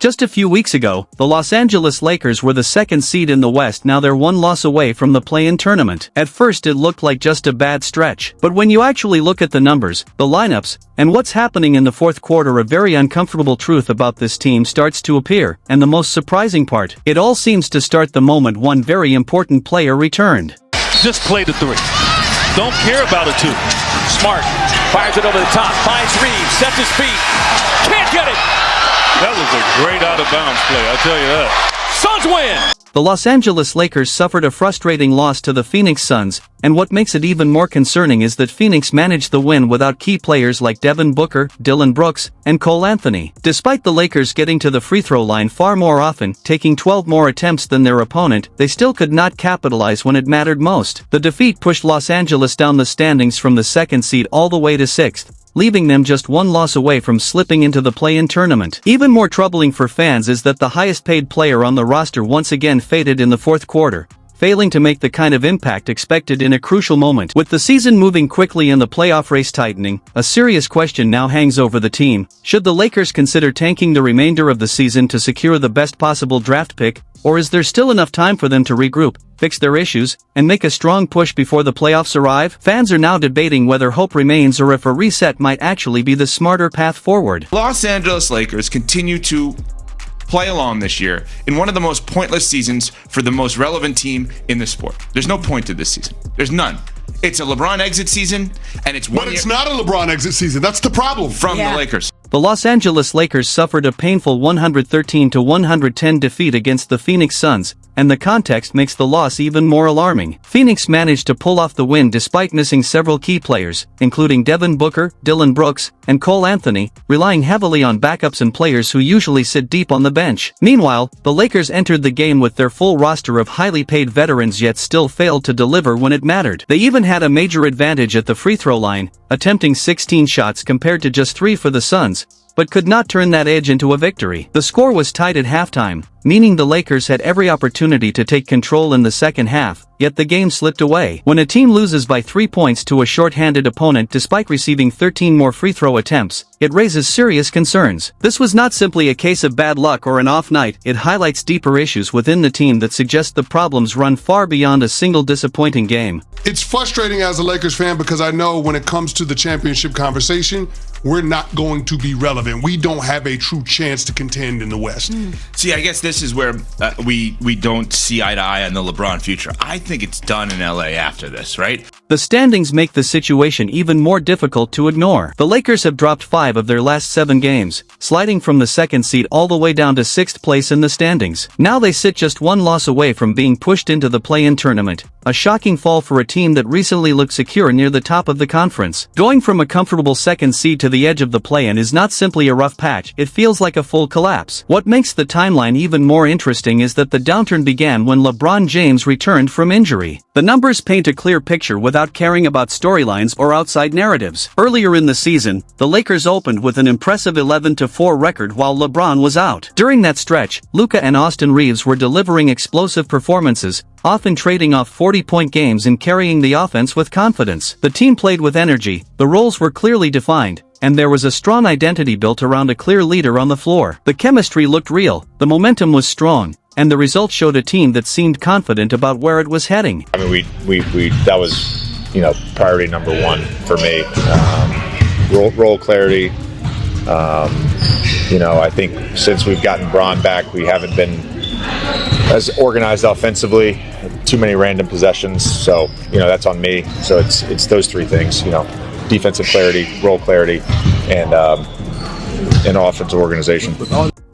Just a few weeks ago, the Los Angeles Lakers were the second seed in the West. Now they're one loss away from the play-in tournament. At first it looked like just a bad stretch, but when you actually look at the numbers, the lineups, and what's happening in the fourth quarter, a very uncomfortable truth about this team starts to appear, and the most surprising part, it all seems to start the moment one very important player returned. Just play the three. Don't care about a two. Smart fires it over the top, finds Reeves, sets his feet, can't get it! That was a great out-of-bounds play, I'll tell you that. Suns win! The Los Angeles Lakers suffered a frustrating loss to the Phoenix Suns, and what makes it even more concerning is that Phoenix managed the win without key players like Devin Booker, Dillon Brooks, and Cole Anthony. Despite the Lakers getting to the free throw line far more often, taking 12 more attempts than their opponent, they still could not capitalize when it mattered most. The defeat pushed Los Angeles down the standings from the second seed all the way to sixth, leaving them just one loss away from slipping into the play-in tournament. Even more troubling for fans is that the highest-paid player on the roster once again faded in the fourth quarter, failing to make the kind of impact expected in a crucial moment. With the season moving quickly and the playoff race tightening, a serious question now hangs over the team. Should the Lakers consider tanking the remainder of the season to secure the best possible draft pick, or is there still enough time for them to regroup, fix their issues, and make a strong push before the playoffs arrive? Fans are now debating whether hope remains or if a reset might actually be the smarter path forward. Los Angeles Lakers continue to play along this year in one of the most pointless seasons for the most relevant team in the sport. There's no point to this season. There's none. It's a LeBron exit season, and it's one But it's not a LeBron exit season. That's the problem. From the Lakers. The Los Angeles Lakers suffered a painful 113-110 defeat against the Phoenix Suns, and the context makes the loss even more alarming. Phoenix managed to pull off the win despite missing several key players, including Devin Booker, Dillon Brooks, and Cole Anthony, relying heavily on backups and players who usually sit deep on the bench. Meanwhile, the Lakers entered the game with their full roster of highly paid veterans yet still failed to deliver when it mattered. They even had a major advantage at the free throw line, attempting 16 shots compared to just 3 for the Suns, but could not turn that edge into a victory. The score was tied at halftime, meaning the Lakers had every opportunity to take control in the second half, yet the game slipped away. When a team loses by 3 points to a short-handed opponent despite receiving 13 more free throw attempts, it raises serious concerns. This was not simply a case of bad luck or an off night, it highlights deeper issues within the team that suggest the problems run far beyond a single disappointing game. It's frustrating as a Lakers fan because I know when it comes to the championship conversation, we're not going to be relevant. We don't have a true chance to contend in the West. See, I guess this is where we don't see eye to eye on the LeBron future. I think it's done in LA after this, right? The standings make the situation even more difficult to ignore. The Lakers have dropped 5 of their last 7 games, sliding from the second seed all the way down to 6th place in the standings. Now they sit just one loss away from being pushed into the play-in tournament, a shocking fall for a team that recently looked secure near the top of the conference. Going from a comfortable second seed to the edge of the play-in is not simply a rough patch, it feels like a full collapse. What makes the timeline even more interesting is that the downturn began when LeBron James returned from injury. The numbers paint a clear picture without caring about storylines or outside narratives. Earlier in the season, the Lakers opened with an impressive 11-4 record while LeBron was out. During that stretch, Luka and Austin Reeves were delivering explosive performances, often trading off 40-point games and carrying the offense with confidence. The team played with energy, the roles were clearly defined, and there was a strong identity built around a clear leader on the floor. The chemistry looked real, the momentum was strong, and the results showed a team that seemed confident about where it was heading. I mean, we that was, priority number one for me. Role clarity. I think since we've gotten Braun back, we haven't been as organized offensively. Too many random possessions, so that's on me. So it's those 3 things. Defensive clarity, role clarity, and offensive organization.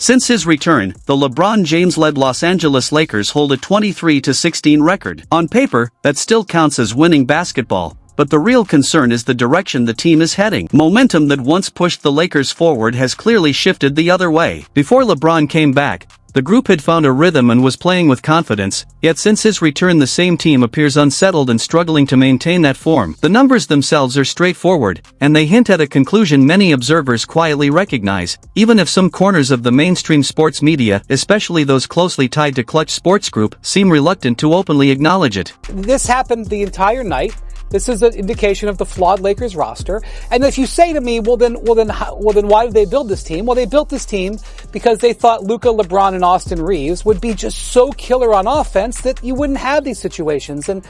Since his return, the LeBron James-led Los Angeles Lakers hold a 23-16 record. On paper, that still counts as winning basketball, but the real concern is the direction the team is heading. Momentum that once pushed the Lakers forward has clearly shifted the other way. Before LeBron came back, the group had found a rhythm and was playing with confidence, yet since his return the same team appears unsettled and struggling to maintain that form. The numbers themselves are straightforward, and they hint at a conclusion many observers quietly recognize, even if some corners of the mainstream sports media, especially those closely tied to Clutch Sports Group, seem reluctant to openly acknowledge it. This happened the entire night. This is an indication of the flawed Lakers roster. And if you say to me, well then why did they build this team? Well, they built this team because they thought Luka, LeBron, and Austin Reeves would be just so killer on offense that you wouldn't have these situations. And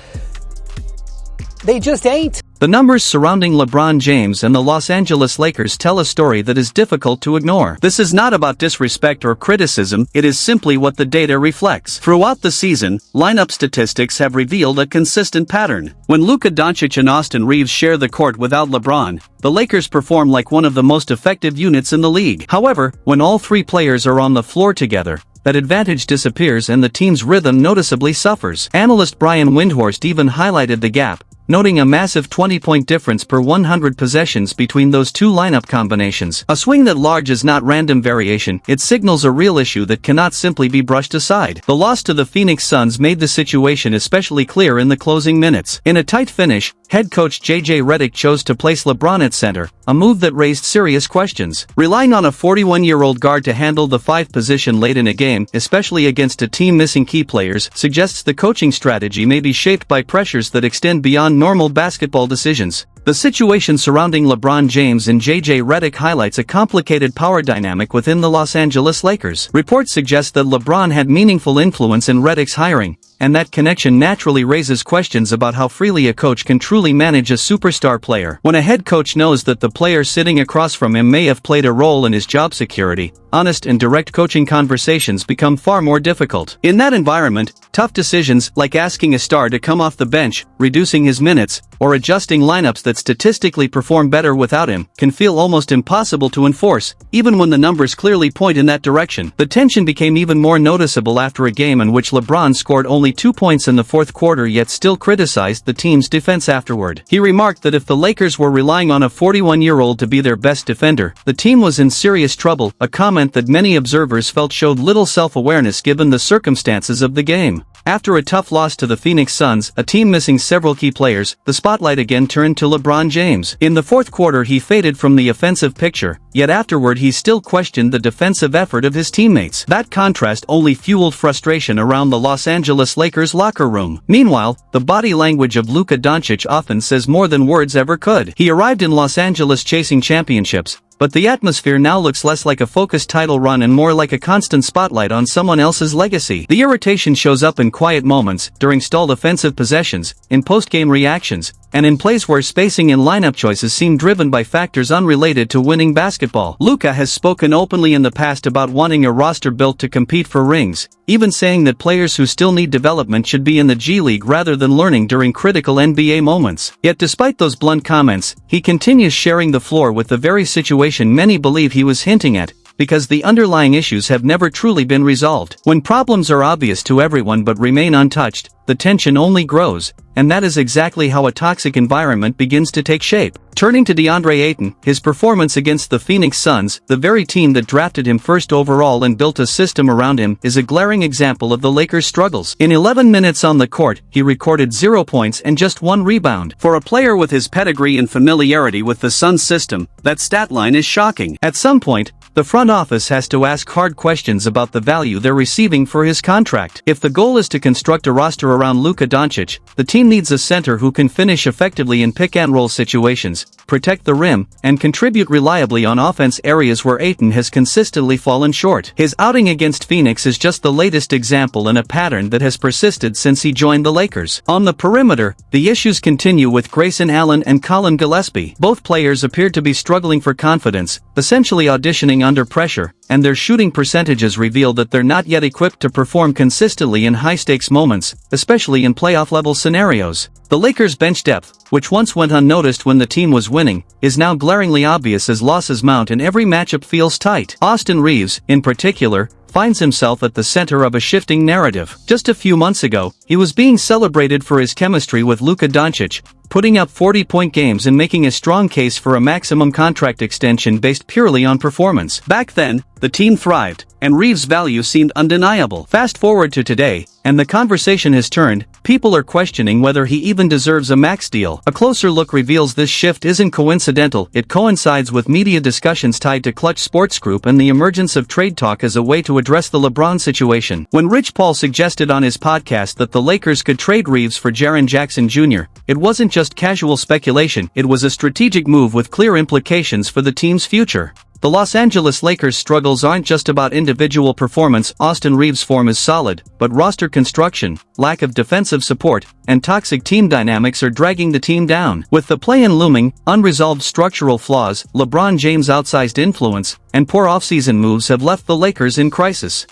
they just ain't. The numbers surrounding LeBron James and the Los Angeles Lakers tell a story that is difficult to ignore. This is not about disrespect or criticism, it is simply what the data reflects. Throughout the season, lineup statistics have revealed a consistent pattern. When Luka Doncic and Austin Reeves share the court without LeBron, the Lakers perform like one of the most effective units in the league. However, when all three players are on the floor together, that advantage disappears and the team's rhythm noticeably suffers. Analyst Brian Windhorst even highlighted the gap, noting a massive 20-point difference per 100 possessions between those two lineup combinations. A swing that large is not random variation, it signals a real issue that cannot simply be brushed aside. The loss to the Phoenix Suns made the situation especially clear in the closing minutes. In a tight finish, head coach J.J. Redick chose to place LeBron at center, a move that raised serious questions. Relying on a 41-year-old guard to handle the 5 position late in a game, especially against a team missing key players, suggests the coaching strategy may be shaped by pressures that extend beyond normal basketball decisions. The situation surrounding LeBron James and J.J. Redick highlights a complicated power dynamic within the Los Angeles Lakers. Reports suggest that LeBron had meaningful influence in Redick's hiring, and that connection naturally raises questions about how freely a coach can truly manage a superstar player. When a head coach knows that the player sitting across from him may have played a role in his job security, honest and direct coaching conversations become far more difficult. In that environment, tough decisions like asking a star to come off the bench, reducing his minutes, or adjusting lineups that statistically perform better without him can feel almost impossible to enforce, even when the numbers clearly point in that direction. The tension became even more noticeable after a game in which LeBron scored only 2 points in the fourth quarter yet still criticized the team's defense afterward. He remarked that if the Lakers were relying on a 41-year-old to be their best defender, the team was in serious trouble, a comment that many observers felt showed little self-awareness given the circumstances of the game. After a tough loss to the Phoenix Suns, a team missing several key players, the spotlight again turned to LeBron James. In the fourth quarter he faded from the offensive picture, yet afterward he still questioned the defensive effort of his teammates. That contrast only fueled frustration around the Los Angeles Lakers locker room. Meanwhile, the body language of Luka Doncic often says more than words ever could. He arrived in Los Angeles chasing championships, but the atmosphere now looks less like a focused title run and more like a constant spotlight on someone else's legacy. The irritation shows up in quiet moments, during stalled offensive possessions, in post-game reactions, and in plays where spacing and lineup choices seem driven by factors unrelated to winning basketball. Luka has spoken openly in the past about wanting a roster built to compete for rings, even saying that players who still need development should be in the G League rather than learning during critical NBA moments. Yet despite those blunt comments, he continues sharing the floor with the very situation many believe he was hinting at, because the underlying issues have never truly been resolved. When problems are obvious to everyone but remain untouched, the tension only grows, and that is exactly how a toxic environment begins to take shape. Turning to DeAndre Ayton, his performance against the Phoenix Suns, the very team that drafted him first overall and built a system around him, is a glaring example of the Lakers' struggles. In 11 minutes on the court, he recorded 0 points and just 1 rebound. For a player with his pedigree and familiarity with the Suns system, that stat line is shocking. At some point, the front office has to ask hard questions about the value they're receiving for his contract. If the goal is to construct a roster around Luka Doncic, the team needs a center who can finish effectively in pick-and-roll situations, protect the rim, and contribute reliably on offense areas where Ayton has consistently fallen short. His outing against Phoenix is just the latest example in a pattern that has persisted since he joined the Lakers. On the perimeter, the issues continue with Grayson Allen and Colin Gillespie. Both players appeared to be struggling for confidence, essentially auditioning under pressure, and their shooting percentages reveal that they're not yet equipped to perform consistently in high-stakes moments, especially in playoff-level scenarios. The Lakers' bench depth, which once went unnoticed when the team was winning, is now glaringly obvious as losses mount and every matchup feels tight. Austin Reeves, in particular, finds himself at the center of a shifting narrative. Just a few months ago, he was being celebrated for his chemistry with Luka Doncic, putting up 40-point games and making a strong case for a maximum contract extension based purely on performance. Back then, the team thrived, and Reeves' value seemed undeniable. Fast forward to today, and the conversation has turned. People are questioning whether he even deserves a max deal. A closer look reveals this shift isn't coincidental. It coincides with media discussions tied to Clutch Sports Group and the emergence of trade talk as a way to address the LeBron situation. When Rich Paul suggested on his podcast that the Lakers could trade Reeves for Jaren Jackson Jr., it wasn't just casual speculation, it was a strategic move with clear implications for the team's future. The Los Angeles Lakers' struggles aren't just about individual performance. Austin Reeves' form is solid, but roster construction, lack of defensive support, and toxic team dynamics are dragging the team down. With the play-in looming, unresolved structural flaws, LeBron James' outsized influence, and poor offseason moves have left the Lakers in crisis.